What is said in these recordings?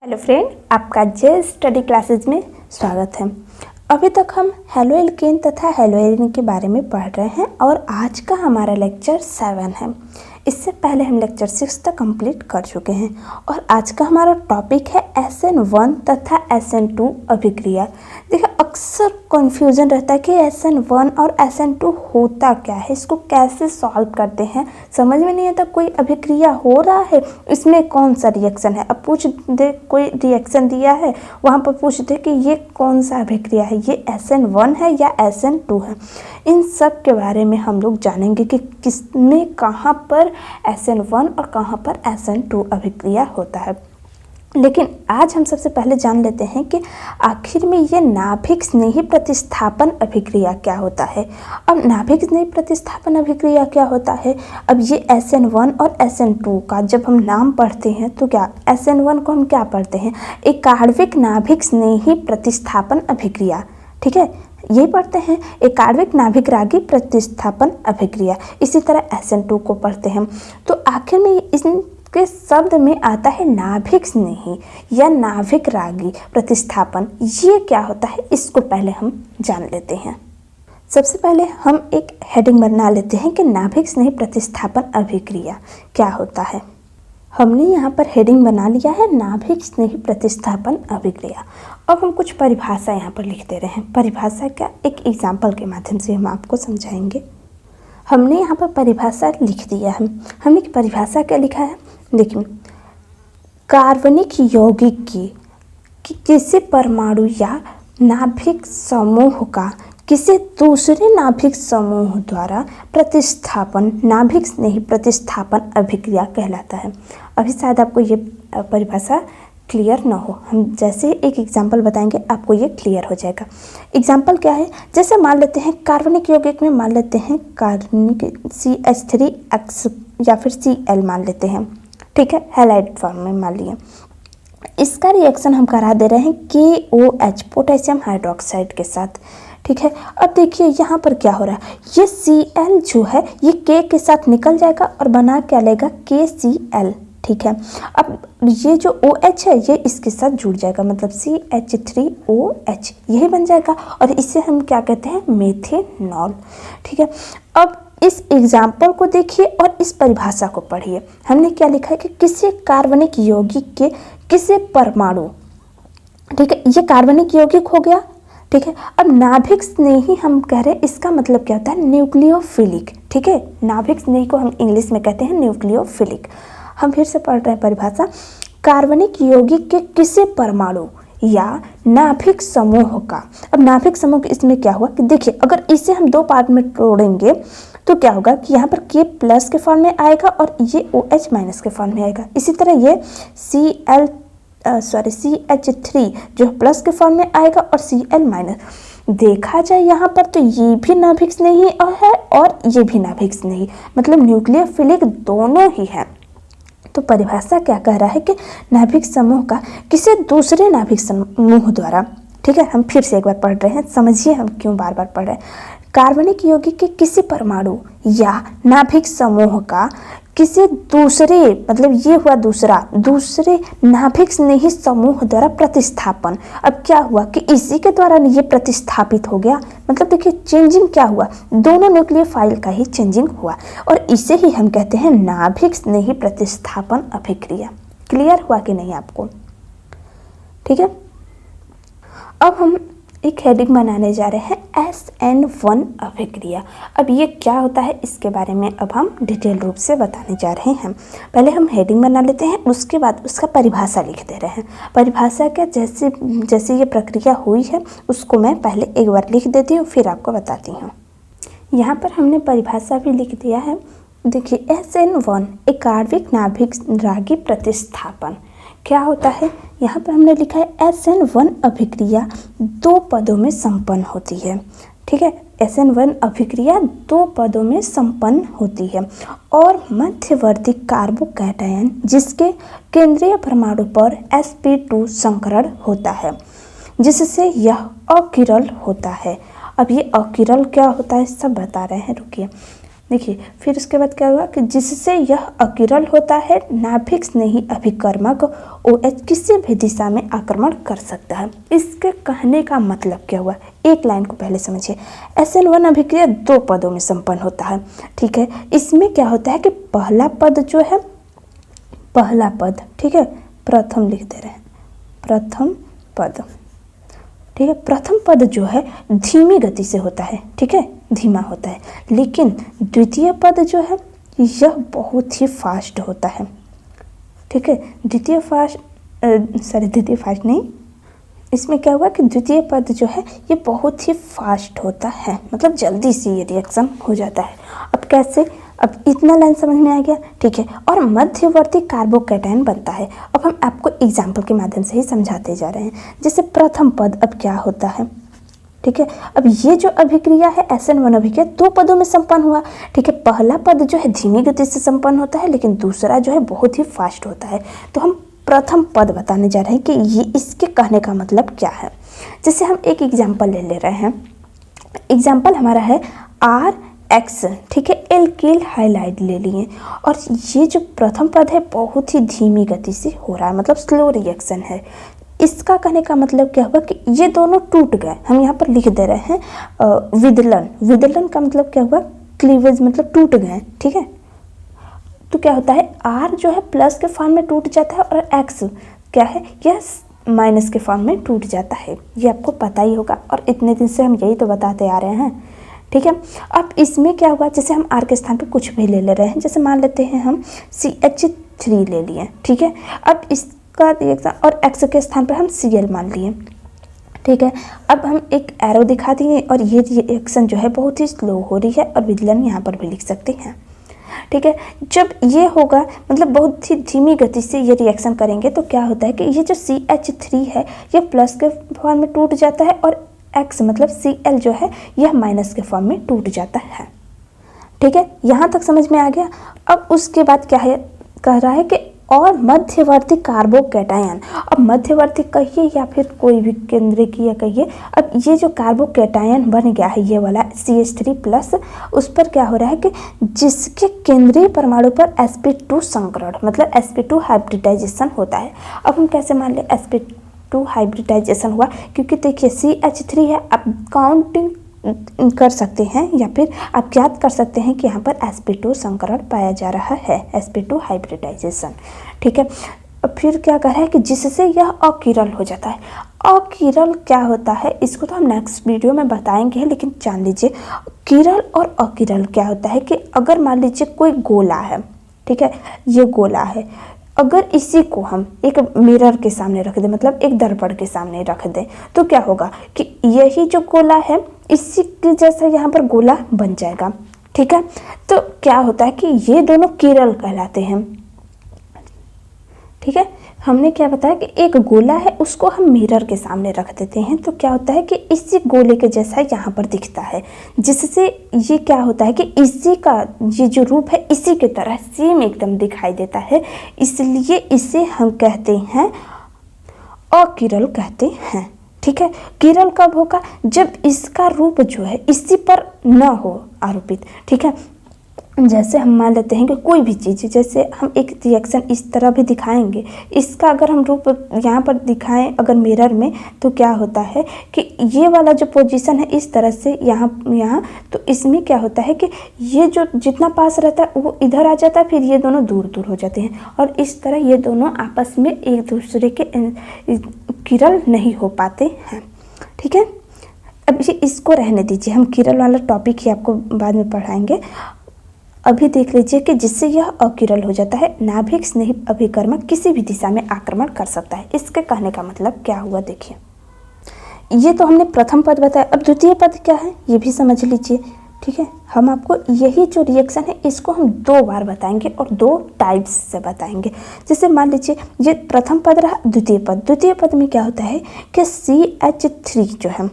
Hello friend, आपका जे study classes में स्वागत है। अभी तक हम हेलो एल्केन तथा हेलो एरीन के बारे में पढ़ रहे हैं और आज का हमारा लेक्चर 7 है। इससे पहले हम लेक्चर 6 तक कंप्लीट कर चुके हैं और आज का हमारा टॉपिक है SN1 तथा SN2 अभिक्रिया। देखिए, अक्सर कन्फ्यूजन रहता है कि SN1 और SN2 होता क्या है, इसको कैसे सॉल्व करते हैं, समझ में नहीं आता। कोई अभिक्रिया हो रहा है, इसमें कौन सा रिएक्शन है, अब पूछ दे कोई रिएक्शन दिया है, वहाँ पर पूछ दे कि ये कौन सा अभिक्रिया है, ये SN1 है या SN2 है। इन सब के बारे में हम लोग जानेंगे कि किसमें कहाँ पर SN1 और कहाँ पर SN2 अभिक्रिया होता है। लेकिन आज हम सबसे पहले जान लेते हैं कि आखिर में ये नाभिक स्नेही प्रतिस्थापन अभिक्रिया क्या होता है। अब नाभिक स्नेही प्रतिस्थापन अभिक्रिया क्या होता है, अब ये SN1 और SN2 का जब हम नाम पढ़ते हैं तो क्या SN1 को हम क्या पढ़ते हैं, एक आणविक नाभिक स्नेही प्रतिस्थापन अभिक्रिया, ठीक है, यही पढ़ते हैं, एक आणविक नाभिक रागी प्रतिस्थापन अभिक्रिया। इसी तरह SN2 को पढ़ते हैं। तो आखिर में इसके शब्द में आता है नाभिक स्नेही या नाभिक रागी प्रतिस्थापन। ये क्या होता है, इसको पहले हम जान लेते हैं। सबसे पहले हम एक हेडिंग बना लेते हैं कि नाभिक स्नेही प्रतिस्थापन अभिक्रिया क्या होता है। हमने यहाँ पर हेडिंग बना लिया है नाभिक स्नेही प्रतिस्थापन अभिक्रिया। अब हम कुछ परिभाषा यहाँ पर लिख दे रहे हैं। परिभाषा क्या, एक एग्जाम्पल के माध्यम से हम आपको समझाएंगे। हमने यहाँ पर परिभाषा लिख दिया है। हमने परिभाषा क्या लिखा है, देखिए, कार्बनिक यौगिक की किसी परमाणु या नाभिक समूह का किसी दूसरे नाभिक समूह द्वारा प्रतिस्थापन नाभिक स्नेही प्रतिस्थापन अभिक्रिया कहलाता है। अभी शायद आपको ये परिभाषा क्लियर ना हो, हम जैसे एक एग्जाम्पल बताएंगे आपको ये क्लियर हो जाएगा। एग्जाम्पल क्या है, जैसे मान लेते हैं कार्बनिक यौगिक में मान लेते हैं कार्बनिक CH3X या फिर Cl मान लेते हैं, ठीक है, हैलाइड फॉर्म में मान लिए। इसका रिएक्शन हम करा दे रहे हैं KOH पोटेशियम हाइड्रोक्साइड के साथ, ठीक है। अब देखिए यहाँ पर क्या हो रहा है, ये Cl जो है ये K के साथ निकल जाएगा और बना क्या लेगा KCl, ठीक है। अब ये जो OH है ये इसके साथ जुड़ जाएगा, मतलब CH3OH यही बन जाएगा और इसे हम क्या कहते हैं, मेथेनॉल, ठीक है। अब इस एग्जाम्पल को देखिए और इस परिभाषा को पढ़िए। हमने क्या लिखा है कि किसी कार्बनिक यौगिक के किसी परमाणु, ठीक है, ये कार्बनिक यौगिक हो गया, ठीक है। अब नाभिक स्नेही हम कह रहे हैं, इसका मतलब क्या होता है, न्यूक्लियोफिलिक, ठीक है। नाभिक स्नेही को हम इंग्लिश में कहते हैं न्यूक्लियोफिलिक। हम फिर से पढ़ रहे हैं परिभाषा, कार्बनिक यौगिक के किसी परमाणु या नाभिक समूह का। अब नाभिक समूह इसमें क्या हुआ कि देखिए, अगर इसे हम दो पार्ट में तोड़ेंगे तो क्या होगा कि यहाँ पर K प्लस के फॉर्म में आएगा और ये OH माइनस के फॉर्म में आएगा। इसी तरह ये CH3 जो प्लस के फॉर्म में आएगा और Cl माइनस। देखा जाए यहाँ पर तो ये भी नाभिक स्नेही है और ये भी नाभिक स्नेही, मतलब न्यूक्लियोफिलिक दोनों ही है। तो परिभाषा क्या कह रहा है कि नाभिक समूह का किसी दूसरे नाभिक समूह द्वारा, ठीक है, हम फिर से एक बार पढ़ रहे हैं, समझिए हम क्यों बार बार पढ़ रहे हैं। कार्बनिक यौगिक के किसी परमाणु या नाभिक समूह का किसी दूसरे, मतलब ये हुआ दूसरे नाभिक स्नेही समूह द्वारा प्रतिस्थापन। अब क्या हुआ कि इसी के द्वारा ये प्रतिस्थापित हो गया, मतलब देखिए चेंजिंग क्या हुआ, दोनों न्यूक्लियोफाइल का ही चेंजिंग हुआ और इसे ही हम कहते हैं नाभिक स्नेही प्रतिस्थापन अभिक्रिया। क्लियर हुआ कि नहीं आपको, ठीक है। अब हम एक हेडिंग बनाने जा रहे हैं SN1 अभिक्रिया। अब ये क्या होता है इसके बारे में अब हम डिटेल रूप से बताने जा रहे हैं। पहले हम हेडिंग बना लेते हैं, उसके बाद उसका परिभाषा लिख दे रहे हैं। परिभाषा क्या, जैसे ये प्रक्रिया हुई है उसको मैं पहले एक बार लिख देती हूँ, फिर आपको बताती हूँ। यहाँ पर हमने परिभाषा भी लिख दिया है। देखिए, SN1 एक आणविक नाभिक रागी प्रतिस्थापन क्या होता है, यहाँ पर हमने लिखा है SN1 अभिक्रिया दो पदों में संपन्न होती है, ठीक है। SN1 अभिक्रिया दो पदों में संपन्न होती है और मध्यवर्ती कार्बोकैटायन जिसके केंद्रीय परमाणु पर sp2 संकरण होता है, जिससे यह अकिरल होता है। अब ये अकिरल क्या होता है सब बता रहे हैं, रुकिए। देखिए फिर उसके बाद क्या हुआ कि जिससे यह अकिरल होता है, नाभिक नहीं अभिकर्मक OH किसी भी दिशा में आक्रमण कर सकता है। इसके कहने का मतलब क्या हुआ, एक लाइन को पहले समझिए। SN1 अभिक्रिया 2 पदों में संपन्न होता है, ठीक है। इसमें क्या होता है कि पहला पद जो है, पहला पद, ठीक है, प्रथम लिख दे रहे हैं, प्रथम पद, ठीक है। प्रथम पद जो है धीमी गति से होता है, ठीक है, धीमा होता है, लेकिन द्वितीय पद जो है यह बहुत ही फास्ट होता है, ठीक है। द्वितीय फास्ट नहीं, इसमें क्या हुआ कि द्वितीय पद जो है ये बहुत ही फास्ट होता है, मतलब जल्दी से ये रिएक्शन हो जाता है। अब कैसे, अब इतना लाइन समझ में आ गया, ठीक है। और मध्यवर्ती कार्बोकैटायन बनता है। अब हम आपको एग्जाम्पल के माध्यम से ही समझाते जा रहे हैं। जैसे प्रथम पद अब क्या होता है, ठीक है। अब ये जो अभिक्रिया है SN1 अभिक्रिया 2 पदों में संपन्न हुआ, ठीक है। पहला पद जो है धीमी गति से संपन्न होता है, लेकिन दूसरा जो है बहुत ही फास्ट होता है। तो हम प्रथम पद बताने जा रहे हैं कि ये इसके कहने का मतलब क्या है। जैसे हम एक एग्जाम्पल ले रहे हैं, एग्जाम्पल हमारा है RX, ठीक है, एल्किल हाइलाइड ले लिए, और ये जो प्रथम पद है बहुत ही धीमी गति से हो रहा है, मतलब स्लो रिएक्शन है। इसका कहने का मतलब क्या हुआ कि ये दोनों टूट गए। हम यहाँ पर लिख दे रहे हैं विदलन, विदलन का मतलब क्या हुआ, क्लीवेज, मतलब टूट गए, ठीक है। तो क्या होता है, R जो है प्लस के फॉर्म में टूट जाता है, और X क्या है, यह माइनस के फॉर्म में टूट जाता है। ये आपको पता ही होगा, और इतने दिन से हम यही तो बताते आ रहे हैं, ठीक है। अब इसमें क्या हुआ, जैसे हम R के स्थान पर कुछ भी ले रहे हैं, जैसे मान लेते हैं हम CH3 ले लिए, ठीक है। अब इसका रिएक्शन, और X के स्थान पर हम Cl मान लिए, ठीक है। अब हम एक एरो दिखा दिए, और ये रिएक्शन जो है बहुत ही स्लो हो रही है, और विदलन यहाँ पर भी लिख सकते हैं, ठीक है। जब ये होगा, मतलब बहुत ही धीमी गति से ये रिएक्शन करेंगे, तो क्या होता है कि ये जो CH3 है ये प्लस के फॉर्म में टूट जाता है, और X मतलब Cl जो है यह माइनस के फॉर्म में टूट जाता है, ठीक है। यहाँ तक समझ में आ गया। अब उसके बाद क्या है, कह रहा है कि और मध्यवर्ती कार्बोकैटायन, अब मध्यवर्ती कहिए या फिर कोई भी केंद्रीय कहिए। अब ये जो कार्बोकैटायन बन गया है ये वाला CH3 प्लस, उस पर क्या हो रहा है कि जिसके केंद्रीय परमाणु पर sp2 संकरण, मतलब sp2 हाइब्रिडाइजेशन होता है। अब हम कैसे मान ले sp2 हाइब्रिडाइजेशन हुआ, क्योंकि देखिए CH3 है, अब काउंटिंग कर सकते हैं या फिर आप ज्ञात कर सकते हैं कि यहाँ पर sp2 संकरण पाया जा रहा है, sp2 हाइब्रिडाइजेशन, ठीक है। अब फिर क्या कर रहा है कि जिससे यह अकिरल हो जाता है। अकिरल क्या होता है, इसको तो हम नेक्स्ट वीडियो में बताएंगे, लेकिन जान लीजिए किरल और अकिरल क्या होता है कि अगर मान लीजिए कोई गोला है, ठीक है, ये गोला है, अगर इसी को हम एक मिरर के सामने रख दें, मतलब एक दर्पण के सामने रख दें, तो क्या होगा कि यही जो गोला है इसी के जैसा यहाँ पर गोला बन जाएगा, ठीक है। तो क्या होता है कि ये दोनों किरल कहलाते हैं, ठीक है। हमने क्या बताया कि एक गोला है, उसको हम मिरर के सामने रख देते हैं, तो क्या होता है कि इसी गोले के जैसा यहाँ पर दिखता है, जिससे ये क्या होता है कि इसी का ये जो रूप है इसी की तरह सेम एकदम दिखाई देता है, इसलिए इसे हम कहते हैं अकिरल कहते हैं, ठीक है। किरल कब होगा, जब इसका रूप जो है इसी पर न हो आरोपित, ठीक है। जैसे हम मान लेते हैं कि कोई भी चीज़, जैसे हम एक रिएक्शन इस तरह भी दिखाएंगे, इसका अगर हम रूप यहाँ पर दिखाएं अगर मिरर में, तो क्या होता है कि ये वाला जो पोजीशन है इस तरह से यहाँ, तो इसमें क्या होता है कि ये जो जितना पास रहता है वो इधर आ जाता है, फिर ये दोनों दूर दूर हो जाते हैं, और इस तरह ये दोनों आपस में एक दूसरे के किरल नहीं हो पाते हैं, ठीक है। अब इसको रहने दीजिए, हम किरल वाला टॉपिक ही आपको बाद में पढ़ाएंगे। अभी देख लीजिए कि जिससे यह अकिरल हो जाता है, नाभिक स्नेही अभिकर्मक किसी भी दिशा में आक्रमण कर सकता है। इसके कहने का मतलब क्या हुआ, देखिए ये तो हमने प्रथम पद बताया, अब द्वितीय पद क्या है ये भी समझ लीजिए, ठीक है। हम आपको यही जो रिएक्शन है इसको हम 2 बार बताएंगे और 2 टाइप्स से बताएंगे। जैसे मान लीजिए ये प्रथम पद रहा, द्वितीय पद में क्या होता है कि CH3 जो है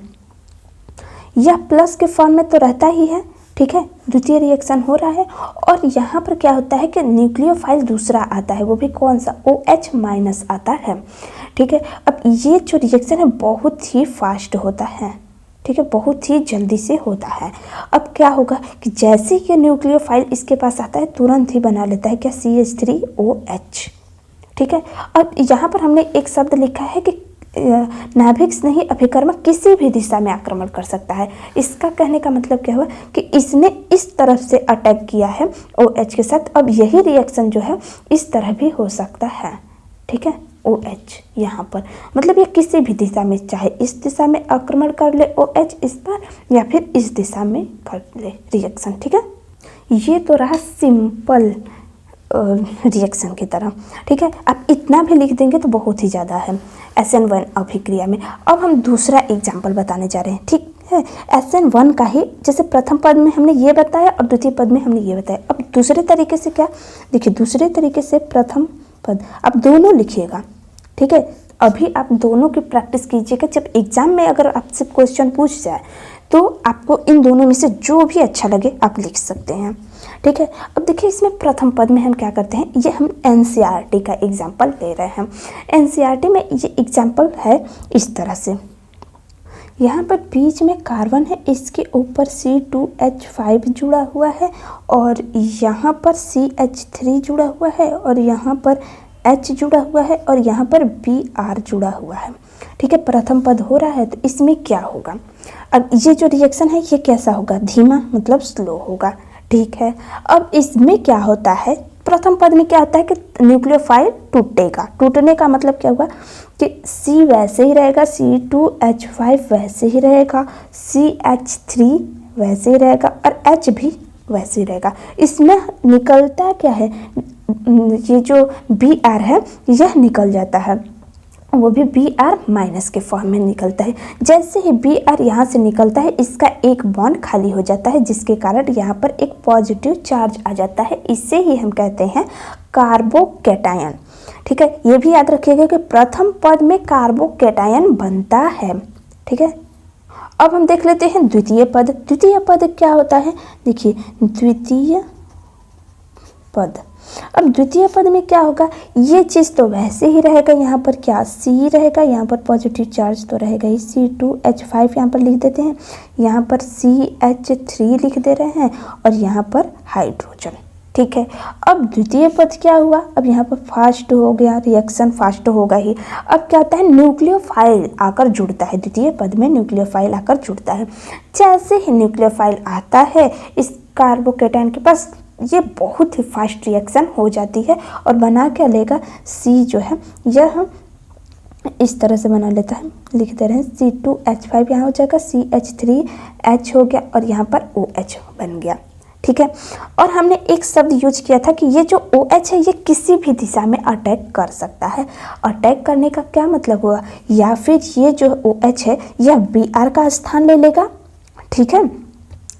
यह प्लस के फॉर्म में तो रहता ही है, ठीक है, द्वितीय रिएक्शन हो रहा है, और यहाँ पर क्या होता है कि न्यूक्लियोफाइल दूसरा आता है, वो भी कौन सा, OH माइनस आता है, ठीक है। अब ये जो रिएक्शन है बहुत ही फास्ट होता है, ठीक है, बहुत ही जल्दी से होता है। अब क्या होगा कि जैसे ही ये न्यूक्लियोफाइल इसके पास आता है तुरंत ही बना लेता है क्या, CH3OH। ठीक है, अब यहाँ पर हमने एक शब्द लिखा है कि नाभिक स्नेही अभिकर्मक किसी भी दिशा में आक्रमण कर सकता है। इसका कहने का मतलब क्या हुआ कि इसने इस तरफ से अटैक किया है OH के साथ। अब यही रिएक्शन जो है इस तरह भी हो सकता है। ठीक है, OH यहाँ पर मतलब ये किसी भी दिशा में, चाहे इस दिशा में आक्रमण कर ले OH इस पर या फिर इस दिशा में कर ले रिएक्शन। ठीक है, ये तो रहा सिंपल रिएक्शन की तरह। ठीक है, आप इतना भी लिख देंगे तो बहुत ही ज़्यादा है SN1 अभिक्रिया में। अब हम दूसरा एग्जाम्पल बताने जा रहे हैं। ठीक है, SN1 का ही, जैसे प्रथम पद में हमने ये बताया और द्वितीय पद में हमने ये बताया। अब दूसरे तरीके से क्या, देखिए दूसरे तरीके से प्रथम पद आप दोनों लिखिएगा। ठीक है, अभी आप दोनों की प्रैक्टिस कीजिएगा। जब एग्जाम में अगर आपसे क्वेश्चन पूछ जाए तो आपको इन दोनों में से जो भी अच्छा लगे आप लिख सकते हैं। ठीक है, अब देखिए इसमें प्रथम पद में हम क्या करते हैं, ये हम NCERT का एग्जाम्पल ले रहे हैं। NCERT में ये एग्जाम्पल है इस तरह से, यहाँ पर बीच में कार्बन है, इसके ऊपर C2H5 जुड़ा हुआ है और यहाँ पर CH3 जुड़ा हुआ है और यहाँ पर H जुड़ा हुआ है और यहाँ पर Br जुड़ा हुआ है। ठीक है, प्रथम पद हो रहा है तो इसमें क्या होगा, अब ये जो रिएक्शन है ये कैसा होगा, धीमा मतलब स्लो होगा। ठीक है, अब इसमें क्या होता है, प्रथम पद में क्या होता है कि न्यूक्लियोफाइल टूटेगा। टूटने का मतलब क्या हुआ कि C वैसे ही रहेगा, C2H5 वैसे ही रहेगा, CH3 वैसे ही रहेगा और H भी वैसे ही रहेगा। इसमें निकलता क्या है, ये जो Br है यह निकल जाता है, वो भी Br माइनस के फॉर्म में निकलता है। जैसे ही Br यहाँ से निकलता है इसका एक बॉन्ड खाली हो जाता है, जिसके कारण यहाँ पर एक पॉजिटिव चार्ज आ जाता है। इसे ही हम कहते हैं कार्बोकैटायन। ठीक है, ये भी याद रखिएगा कि प्रथम पद में कार्बोकैटायन बनता है। ठीक है, अब हम देख लेते हैं द्वितीय पद। द्वितीय पद क्या होता है, देखिए द्वितीय पद, अब द्वितीय पद में क्या होगा, ये चीज़ तो वैसे ही रहेगा, यहाँ पर क्या C रहेगा, यहाँ पर पॉजिटिव चार्ज तो रहेगा ही, C2H5 यहाँ पर लिख देते हैं, यहाँ पर CH3 लिख दे रहे हैं और यहाँ पर हाइड्रोजन। ठीक है, अब द्वितीय पद क्या हुआ, अब यहाँ पर फास्ट हो गया, रिएक्शन फास्ट होगा ही। अब क्या होता है, न्यूक्लियोफाइल आकर जुड़ता है, द्वितीय पद में न्यूक्लियोफाइल आकर जुड़ता है। जैसे ही न्यूक्लियोफाइल आता है इस कार्बोकैटायन के पास, ये बहुत ही फास्ट रिएक्शन हो जाती है और बना क्या लेगा, C जो है यह इस तरह से बना लेता है, लिख दे रहे हैं C2H5 यहाँ हो जाएगा, CH3H हो गया और यहाँ पर OH बन गया। ठीक है, और हमने एक शब्द यूज किया था कि ये जो OH है ये किसी भी दिशा में अटैक कर सकता है। अटैक करने का क्या मतलब हुआ, या फिर ये जो OH है यह Br का स्थान ले लेगा। ठीक है,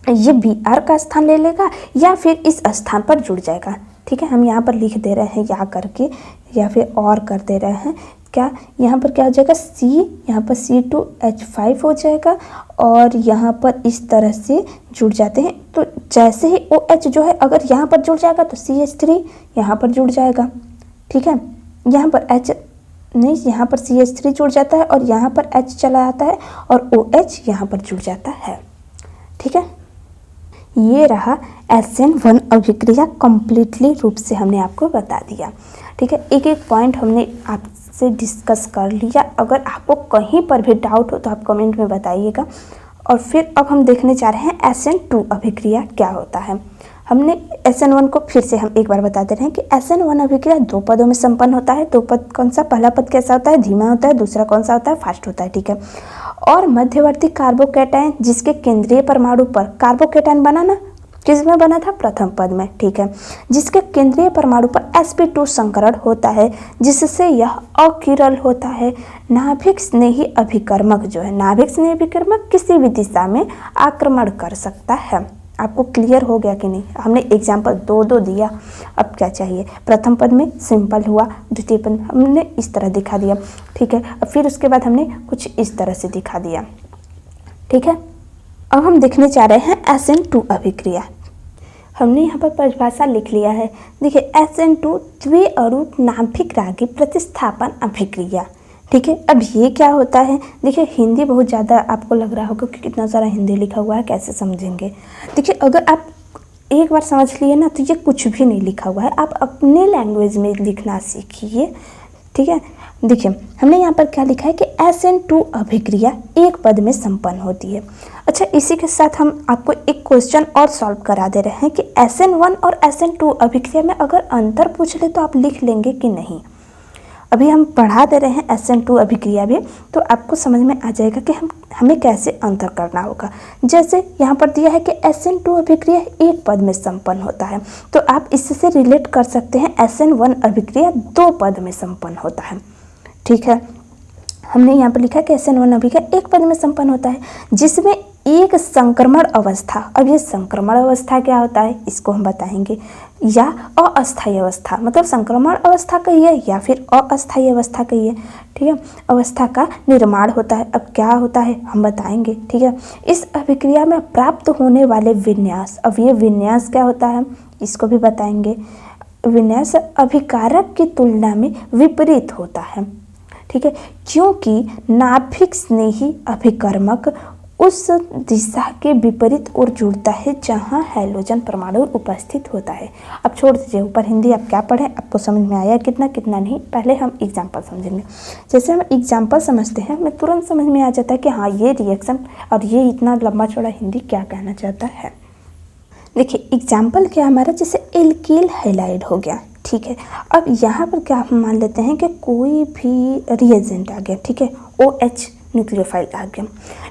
ये Br का स्थान ले लेगा या फिर इस स्थान पर जुड़ जाएगा। ठीक है, हम यहाँ पर लिख दे रहे हैं या करके या फिर और कर दे रहे हैं, क्या यहाँ पर क्या हो जाएगा, C यहाँ पर C2H5 हो जाएगा और यहाँ पर इस तरह से जुड़ जाते हैं। तो जैसे ही OH जो है अगर यहाँ पर जुड़ जाएगा तो CH3 यहाँ पर जुड़ जाएगा। ठीक है, यहाँ पर H नहीं, यहाँ पर CH3 जुड़ जाता है और यहाँ पर H चला आता है और OH यहाँ पर जुड़ जाता है। ठीक है, ये रहा SN1 अभिक्रिया, कंप्लीटली रूप से हमने आपको बता दिया। ठीक है, एक एक पॉइंट हमने आपसे डिस्कस कर लिया। अगर आपको कहीं पर भी डाउट हो तो आप कमेंट में बताइएगा। और फिर अब हम देखने जा रहे हैं SN2 अभिक्रिया क्या होता है। हमने SN1 को फिर से हम एक बार बताते रहे कि SN1 अभिक्रिया दो पदों में संपन्न होता है। दो पद कौन सा, पहला पद कैसा होता है, धीमा होता है, दूसरा कौन सा होता है, फास्ट होता है। ठीक है, और मध्यवर्ती कार्बोकैटायन जिसके केंद्रीय परमाणु पर कार्बोकैटायन बना ना, किसमें बना था, प्रथम पद में। ठीक है, जिसके केंद्रीय परमाणु पर sp2 संकरण होता है जिससे यह अकिरल होता है। नाभिक स्नेही अभिकर्मक जो है, नाभिक स्नेही अभिकर्मक किसी भी दिशा में आक्रमण कर सकता है। आपको क्लियर हो गया कि नहीं, हमने एग्जाम्पल दो दिया। अब क्या चाहिए, प्रथम पद में सिंपल हुआ, द्वितीय पद में हमने इस तरह दिखा दिया। ठीक है, अब फिर उसके बाद हमने कुछ इस तरह से दिखा दिया। ठीक है, अब हम देखने जा रहे हैं SN2 अभिक्रिया। हमने यहाँ पर परिभाषा लिख लिया है। देखिए SN2 द्विअरूप नाभिक रागी प्रतिस्थापन अभिक्रिया। ठीक है। अब ये क्या होता है, देखिए हिंदी बहुत ज़्यादा आपको लग रहा होगा कि कितना सारा हिंदी लिखा हुआ है, कैसे समझेंगे। देखिए अगर आप एक बार समझ लिए ना तो ये कुछ भी नहीं लिखा हुआ है, आप अपने लैंग्वेज में लिखना सीखिए। ठीक है, देखिए हमने यहाँ पर क्या लिखा है कि SN2 अभिक्रिया एक पद में संपन्न होती है। अच्छा, इसी के साथ हम आपको एक क्वेश्चन और सॉल्व करा दे रहे हैं कि SN1 और SN2 अभिक्रिया में अगर अंतर पूछ ले तो आप लिख लेंगे कि नहीं। अभी हम पढ़ा दे रहे हैं SN2 अभिक्रिया भी, तो आपको समझ में आ जाएगा कि हमें कैसे अंतर करना होगा। जैसे यहाँ पर दिया है कि SN2 अभिक्रिया एक पद में संपन्न होता है, तो आप इससे रिलेट कर सकते हैं SN1 अभिक्रिया दो पद में संपन्न होता है। ठीक है, हमने यहाँ पर लिखा कि SN1 अभिक्रिया एक पद में संपन्न होता है जिसमें एक संक्रमण अवस्था, अब ये संक्रमण अवस्था क्या होता है इसको हम बताएंगे, या अस्थायी अवस्था, मतलब संक्रमण अवस्था कहिए या फिर अस्थायी अवस्था कहिए। ठीक है, अवस्था का निर्माण होता है। अब क्या होता है हम बताएंगे। ठीक है, इस अभिक्रिया में प्राप्त होने वाले विन्यास, अब ये विन्यास क्या होता है इसको भी बताएंगे। विन्यास अभिकारक की तुलना में विपरीत होता है। ठीक है, क्योंकि नाभिक स्नेही अभिकर्मक उस दिशा के विपरीत ओर जुड़ता है जहां हैलोजन परमाणु उपस्थित होता है। अब छोड़ दीजिए ऊपर हिंदी, आप क्या पढ़ें, आपको समझ में आया कितना कितना नहीं, पहले हम एग्जाम्पल समझेंगे। जैसे हम एग्जाम्पल समझते हैं हमें तुरंत समझ में आ जाता है कि हाँ ये रिएक्शन और ये इतना लंबा चौड़ा हिंदी क्या कहना चाहता है। देखिए एग्जाम्पल क्या हमारा, जैसे एल्किल हैलाइड हो गया। ठीक है, अब यहाँ पर क्या हम मान लेते हैं कि कोई भी रिएजेंट आ गया। ठीक है, OH न्यूक्लियोफाइल आ गया।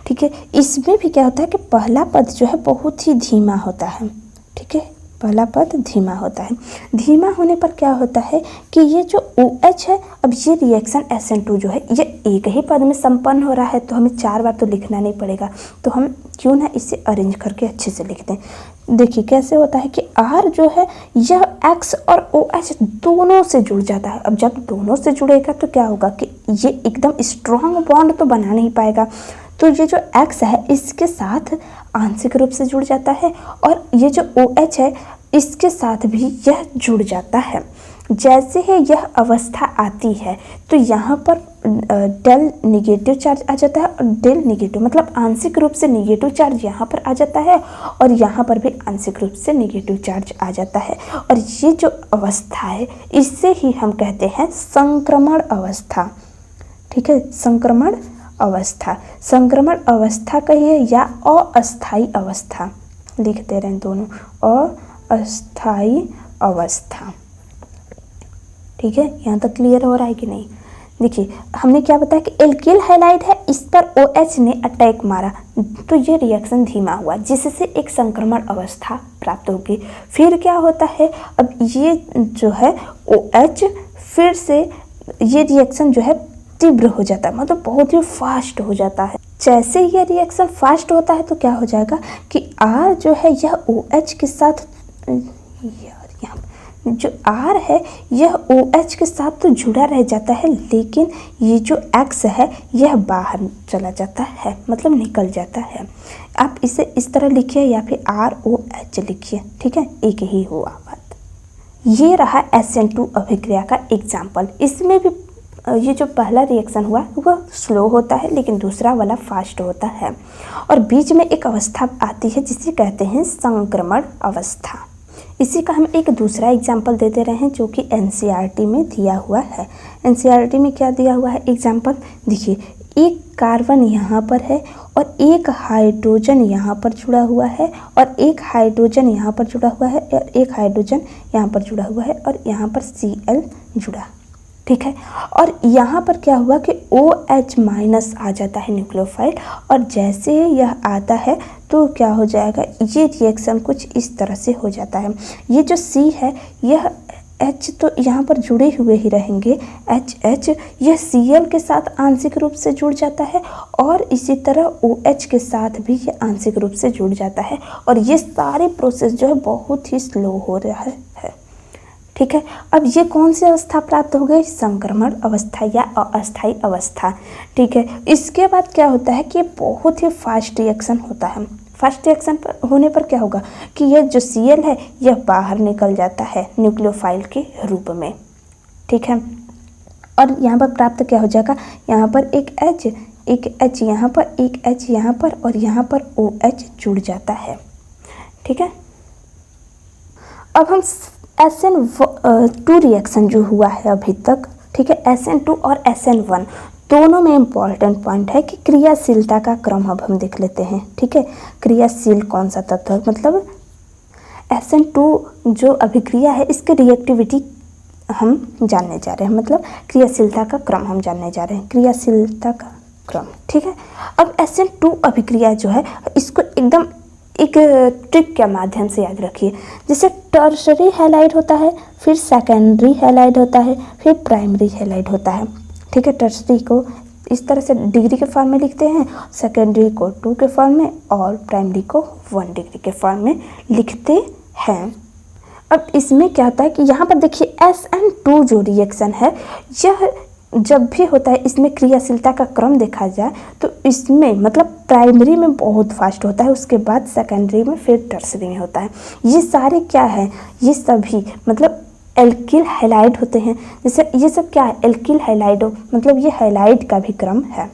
ठीक है, इसमें भी क्या होता है कि पहला पद जो है बहुत ही धीमा होता है। ठीक है, पहला पद धीमा होता है। धीमा होने पर क्या होता है कि ये जो OH है, अब ये रिएक्शन SN2 जो है ये एक ही पद में संपन्न हो रहा है, तो हमें 4 बार तो लिखना नहीं पड़ेगा, तो हम क्यों ना इसे अरेंज करके अच्छे से लिख दें। देखिए कैसे होता है कि R जो है यह X और OH दोनों से जुड़ जाता है। अब जब दोनों से जुड़ेगा तो क्या होगा कि ये एकदम स्ट्रॉन्ग बॉन्ड तो बना नहीं पाएगा, तो ये जो X है इसके साथ आंशिक रूप से जुड़ जाता है और ये जो OH है इसके साथ भी यह जुड़ जाता है। जैसे ही यह अवस्था आती है तो यहाँ पर डेल निगेटिव चार्ज आ जाता है, और डेल निगेटिव मतलब आंशिक रूप से निगेटिव चार्ज यहाँ पर आ जाता है और यहाँ पर भी आंशिक रूप से निगेटिव चार्ज आ जाता है। और ये जो अवस्था है इससे ही हम कहते हैं संक्रमण अवस्था। ठीक है, संक्रमण अवस्था, संक्रमण अवस्था कहिए या अस्थायी अवस्था, लिख दे रहे हैं दोनों, अस्थायी अवस्था। ठीक है, यहाँ तक क्लियर हो रहा है कि नहीं। देखिए हमने क्या बताया कि एल्किल हैलाइड है, इस पर OH ने अटैक मारा तो ये रिएक्शन धीमा हुआ जिससे एक संक्रमण अवस्था प्राप्त होगी। फिर क्या होता है, अब ये जो है OH फिर से ये रिएक्शन जो है तीव्र हो जाता है, मतलब बहुत ही फास्ट हो जाता है। जैसे ये रिएक्शन फास्ट होता है तो क्या हो जाएगा कि R जो है यह OH के साथ, जो R है यह OH के साथ तो जुड़ा रह जाता है, लेकिन ये जो X है यह बाहर चला जाता है, मतलब निकल जाता है। आप इसे इस तरह लिखिए या फिर ROH लिखिए। ठीक है, एक ही हुआ बात। ये रहा SN2 अभिक्रिया का एग्जाम्पल। इसमें भी ये जो पहला रिएक्शन हुआ वह स्लो होता है लेकिन दूसरा वाला फास्ट होता है, और बीच में एक अवस्था आती है जिसे कहते हैं संक्रमण अवस्था। इसी का हम एक दूसरा एग्जाम्पल दे दे रहे हैं जो कि NCERT में दिया हुआ है। NCERT में क्या दिया हुआ है एग्जाम्पल, देखिए एक कार्बन यहाँ पर है और एक हाइड्रोजन यहाँ पर जुड़ा हुआ है और एक हाइड्रोजन यहाँ पर जुड़ा हुआ है और एक हाइड्रोजन यहाँ पर जुड़ा हुआ है और यहाँ पर Cl जुड़ा। ठीक है, और यहाँ पर क्या हुआ कि OH माइनस आ जाता है न्यूक्लियोफाइल, और जैसे यह आता है तो क्या हो जाएगा, ये रिएक्शन कुछ इस तरह से हो जाता है। ये जो C है यह H तो यहाँ पर जुड़े हुए ही रहेंगे, HH यह Cl के साथ आंशिक रूप से जुड़ जाता है और इसी तरह OH के साथ भी ये आंशिक रूप से जुड़ जाता है, और ये सारी प्रोसेस जो है बहुत ही स्लो हो रहा है। ठीक है, अब ये कौन सी अवस्था प्राप्त हो गई, संक्रमण अवस्था या अस्थायी अवस्था। ठीक है, इसके बाद क्या होता है कि बहुत ही फास्ट रिएक्शन होता है। फास्ट रिएक्शन होने पर क्या होगा कि यह जो Cl है यह बाहर निकल जाता है न्यूक्लियोफाइल के रूप में। ठीक है, और यहाँ पर प्राप्त क्या हो जाएगा, यहाँ पर एक H यहाँ पर, एक H यहाँ पर और यहाँ पर OH जुड़ जाता है। ठीक है, अब हम SN2 रिएक्शन जो हुआ है अभी तक, ठीक है, SN2 और SN1 दोनों में इम्पॉर्टेंट पॉइंट है कि क्रियाशीलता का क्रम अब हम देख लेते हैं। ठीक है, क्रियाशील कौन सा तत्व है, मतलब SN2 जो अभिक्रिया है इसके रिएक्टिविटी हम जानने जा रहे हैं, मतलब क्रियाशीलता का क्रम हम जानने जा रहे हैं, क्रियाशीलता का क्रम। ठीक है, अब SN2 अभिक्रिया जो है इसको एकदम एक ट्रिक के माध्यम से याद रखिए। जैसे टर्शरी हैलाइड होता है, फिर सेकेंडरी हैलाइड होता है, फिर प्राइमरी हैलाइड होता है। ठीक है, टर्शरी को इस तरह से डिग्री के फॉर्म में लिखते हैं, सेकेंडरी को 2 के फॉर्म में और प्राइमरी को 1 डिग्री के फॉर्म में लिखते हैं। अब इसमें क्या होता है कि यहाँ पर देखिए SN2 जो रिएक्शन है यह जब भी होता है इसमें क्रियाशीलता का क्रम देखा जाए तो इसमें मतलब प्राइमरी में बहुत फास्ट होता है, उसके बाद सेकेंडरी में, फिर टर्सरी में होता है। ये सारे क्या है, ये सभी मतलब एल्किल हैलाइड होते हैं। जैसे ये सब क्या है, एल्किल हैलाइड, मतलब ये हैलाइड का भी क्रम है।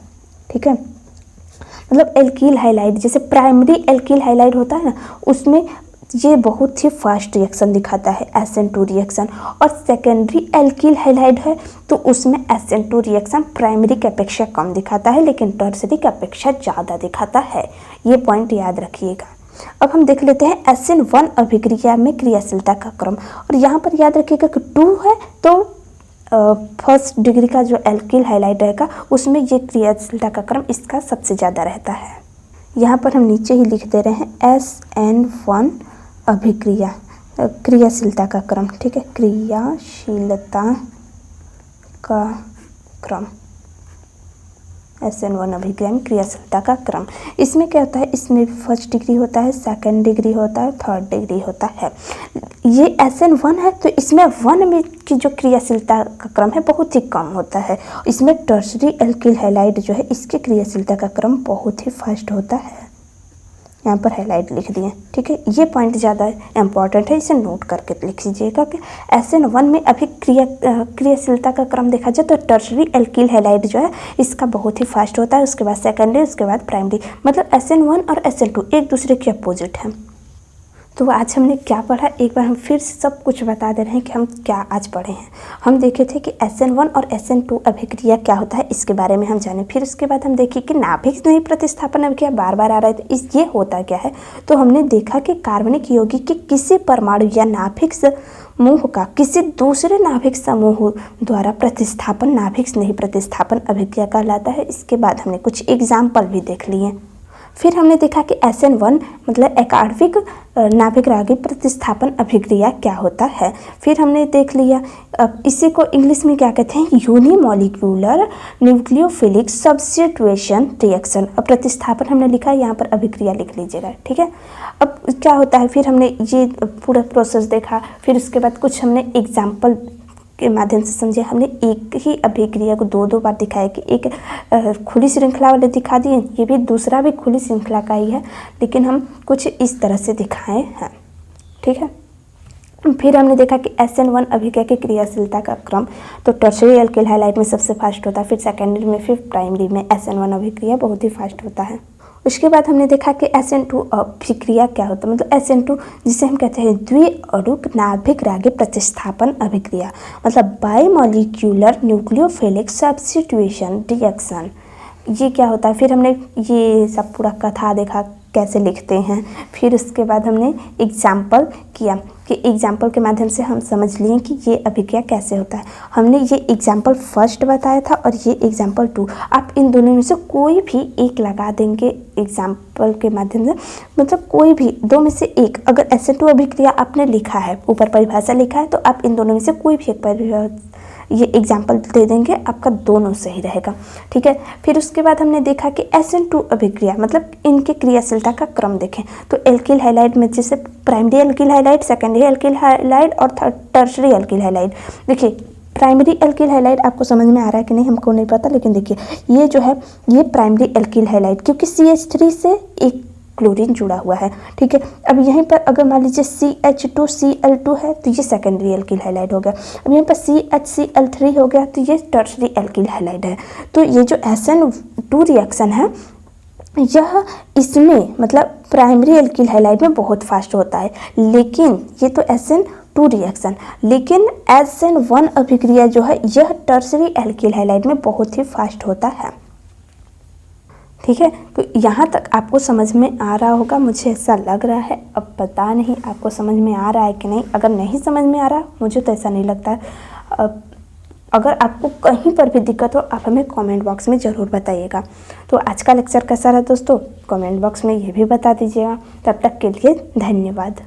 ठीक है, मतलब एल्किल हैलाइड जैसे प्राइमरी एल्किल हैलाइड होता है ना, उसमें ये बहुत ही फास्ट रिएक्शन दिखाता है SN2 रिएक्शन, और सेकेंडरी एल्किल हैलाइड है तो उसमें SN2 रिएक्शन प्राइमरी की अपेक्षा कम दिखाता है लेकिन टर्सरी की अपेक्षा ज़्यादा दिखाता है। ये पॉइंट याद रखिएगा। अब हम देख लेते हैं SN1 अभिक्रिया में क्रियाशीलता का क्रम, और यहाँ पर याद रखिएगा कि 2 है तो फर्स्ट डिग्री का जो एल्किल हैलाइड रहेगा उसमें ये क्रियाशीलता का क्रम इसका सबसे ज़्यादा रहता है। यहाँ पर हम नीचे ही लिख दे रहे हैं SN1 अभिक्रिया क्रियाशीलता का क्रम। ठीक है, क्रियाशीलता का क्रम, SN1 अभिक्रिया में क्रियाशीलता का क्रम। इसमें क्या होता है, इसमें फर्स्ट डिग्री होता है, सेकंड डिग्री होता है, थर्ड डिग्री होता है। ये SN1 है तो इसमें 1 में की जो क्रियाशीलता का क्रम है बहुत ही कम होता है। इसमें टर्शरी एल्किल हैलाइड जो है इसकी क्रियाशीलता का क्रम बहुत ही फास्ट होता है। यहाँ पर हैलाइड लिख दिए। ठीक है, ये पॉइंट ज़्यादा इंपॉर्टेंट है, इसे नोट करके लिख लीजिएगा कि SN1 में अभी क्रियाशीलता का क्रम देखा जाए तो टर्शरी एल्किल हैलाइड जो है इसका बहुत ही फास्ट होता है, उसके बाद सेकेंडरी, उसके बाद प्राइमरी, मतलब SN1 और SN2 एक दूसरे के अपोजिट हैं। तो आज हमने क्या पढ़ा, एक बार हम फिर से सब कुछ बता दे रहे हैं कि हम क्या आज पढ़े हैं। हम देखे थे कि SN1 और SN2 अभिक्रिया क्या होता है इसके बारे में हम जाने, फिर उसके बाद हम देखे कि नाभिक नहीं प्रतिस्थापन अभिक्रिया बार बार आ रहा है तो ये होता क्या है। तो हमने देखा कि कार्बनिक यौगिक के किसी परमाणु या नाभिक समूह का किसी दूसरे नाभिक समूह द्वारा प्रतिस्थापन नाभिक नहीं प्रतिस्थापन अभिक्रिया कहलाता है। इसके बाद हमने कुछ एग्जाम्पल भी देख लिए। फिर हमने देखा कि SN1 मतलब एकार्विक नाभिक रागी प्रतिस्थापन अभिक्रिया क्या होता है। फिर हमने देख लिया इसी को इंग्लिश में क्या कहते हैं, यूनिमॉलिक्यूलर न्यूक्लियोफिलिक सब्स्टिट्यूशन रिएक्शन। अब प्रतिस्थापन हमने लिखा है, यहाँ पर अभिक्रिया लिख लीजिएगा। ठीक है, अब क्या होता है, फिर हमने ये पूरा प्रोसेस देखा, फिर उसके बाद कुछ हमने एग्जाम्पल के माध्यम से समझे। हमने एक ही अभिक्रिया को 2 बार दिखाया कि एक खुली श्रृंखला वाले दिखा दिए, ये भी दूसरा भी खुली श्रृंखला का ही है लेकिन हम कुछ इस तरह से दिखाए हैं। ठीक है, फिर हमने देखा कि SN1 अभिक्रिया की क्रियाशीलता का क्रम तो टर्शरी एल्किल हैलाइड में सबसे फास्ट होता है, फिर सेकेंडरी में, फिर प्राइमरी में SN1 अभिक्रिया बहुत ही फास्ट होता है। उसके बाद हमने देखा कि SN2 अभिक्रिया क्या होता है, मतलब SN2 जिसे हम कहते हैं द्विअणुक नाभिक रागी प्रतिस्थापन अभिक्रिया, मतलब बाइमॉलिक्यूलर न्यूक्लियोफिलिक सब्स्टिट्यूशन रिएक्शन। ये क्या होता है, फिर हमने ये सब पूरा कथा देखा कैसे लिखते हैं। फिर उसके बाद हमने एग्जाम्पल किया कि एग्जाम्पल के माध्यम से हम समझ लिए कि ये अभिक्रिया कैसे होता है। हमने ये एग्जाम्पल फर्स्ट बताया था और ये एग्जाम्पल 2। आप इन दोनों में से कोई भी एक लगा देंगे एग्जाम्पल के माध्यम से, मतलब कोई भी 2 में से एक। अगर SN2 अभिक्रिया आपने लिखा है, ऊपर परिभाषा लिखा है, तो आप इन दोनों में से कोई भी एक ये एग्जाम्पल दे देंगे, आपका दोनों सही रहेगा। ठीक है, फिर उसके बाद हमने देखा कि SN2 अभिक्रिया मतलब इनके क्रियाशीलता का क्रम देखें तो एल्किल हैलाइड में जैसे primary alkyl halide, secondary alkyl halide और टर्शरी एल्किल हैलाइड। देखिए प्राइमरी एल्किल हैलाइड आपको समझ में आ रहा है कि नहीं हमको नहीं पता, लेकिन देखिए ये जो है ये प्राइमरी एल्किल हैलाइड, क्योंकि CH3 से एक क्लोरीन जुड़ा हुआ है। ठीक है, अब यहीं पर अगर मान लीजिए CH2Cl2 है तो ये सेकेंडरी एल्किल हैलाइड हो गया। अब यहाँ पर CHCl3 हो गया तो ये टर्शरी एल्किल हैलाइड है। तो ये जो SN2 रिएक्शन है यह इसमें मतलब प्राइमरी एल्किल हैलाइड में बहुत फास्ट होता है, लेकिन ये तो SN2 रिएक्शन, लेकिन SN1 अभिक्रिया जो है यह टर्शरी एल्किल हैलाइड में बहुत ही फास्ट होता है। ठीक है, तो यहाँ तक आपको समझ में आ रहा होगा, मुझे ऐसा लग रहा है। अब पता नहीं आपको समझ में आ रहा है कि नहीं। अगर नहीं समझ में आ रहा, मुझे तो ऐसा नहीं लगता है। अगर आपको कहीं पर भी दिक्कत हो आप हमें कमेंट बॉक्स में ज़रूर बताइएगा। तो आज का लेक्चर कैसा रहा दोस्तों, कमेंट बॉक्स में ये भी बता दीजिएगा। तब तक के लिए धन्यवाद।